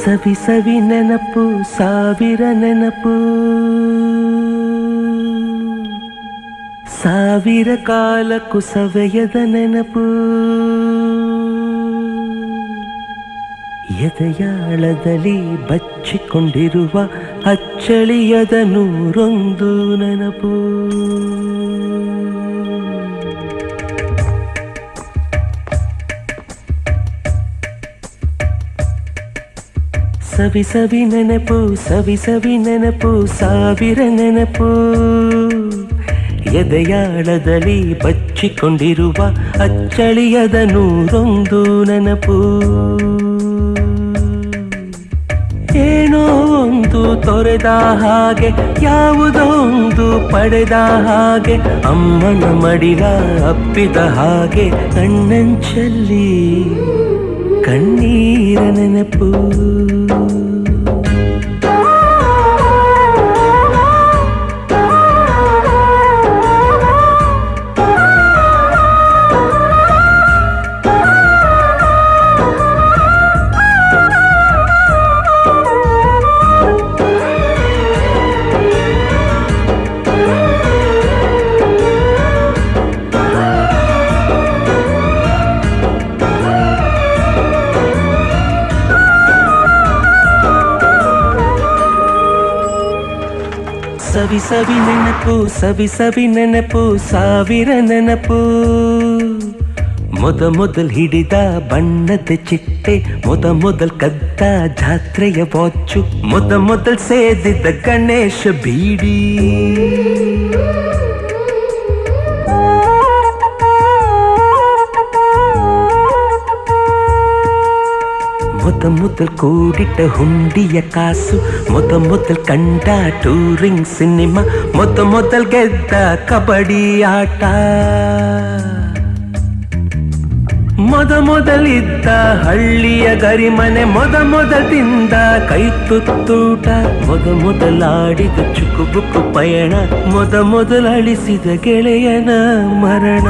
ಸವಿ ಸವಿ ನೆನಪು ಸಾವಿರ ನೆನಪು ಸಾವಿರ ಕಾಲಕ್ಕೂ ಸವೆಯದ ನೆನಪು ಎದೆಯಾಳದಲ್ಲಿ ಬಚ್ಚಿಕೊಂಡಿರುವ ಅಚ್ಚಳಿಯದ ನೂರೊಂದು ನೆನಪು ಸವಿ ಸವಿ ನೆನಪು ಸವಿ ಸವಿ ನೆನಪು ಸಾವಿರ ನೆನಪು ಎದೆಯಾಳದಲ್ಲಿ ಬಚ್ಚಿಕೊಂಡಿರುವ ಅಚ್ಚಳಿಯದ ನೂರೊಂದು ನೆನಪು ಏನೋ ಒಂದು ತೊರೆದ ಹಾಗೆ ಯಾವುದೋ ಒಂದು ಪಡೆದ ಹಾಗೆ ಅಮ್ಮನ ಮಡಿಲ ಅಪ್ಪಿದ ಹಾಗೆ ಕಣ್ಣಂಚಲ್ಲಿ ಕಣ್ಣೀರ ನೆನಪು ಸವಿ ಸವಿ ನೆನಪು ಸವಿ ಸವಿ ನೆನಪು ಸಾವಿರ ನೆನಪು ಮೊದಲ್ ಹಿಡಿದ ಬಣ್ಣದ ಚಿಟ್ಟೆ ಮೊದಲ್ ಕದ್ದ ಜಾತ್ರೆಯ ವಾಚು ಮೊದಲ್ ಸೇದಿದ್ದ ಗಣೇಶ ಬೀಡಿ ಮೊದಲ್ ಕೂಡಿಟ್ಟ ಹುಂಡಿಯ ಕಾಸು ಮೊದಲ್ ಕಂಡ ಟೂರಿಂಗ್ ಸಿನಿಮಾ ಮೊದಲ್ ಗೆದ್ದ ಕಬಡ್ಡಿ ಆಟ ಮೊದಲಿದ್ದ ಹಳ್ಳಿಯ ಗರಿಮನೆ ಮೊದಲ್ ತಿಂದ ಕೈ ತುತ್ತೂಟ ಮೊದಲಾಡಿದ ಚುಕುಬುಕು ಪಯಣ ಮೊದಲು ಅಳಿಸಿದ ಗೆಳೆಯನ ಮರಣ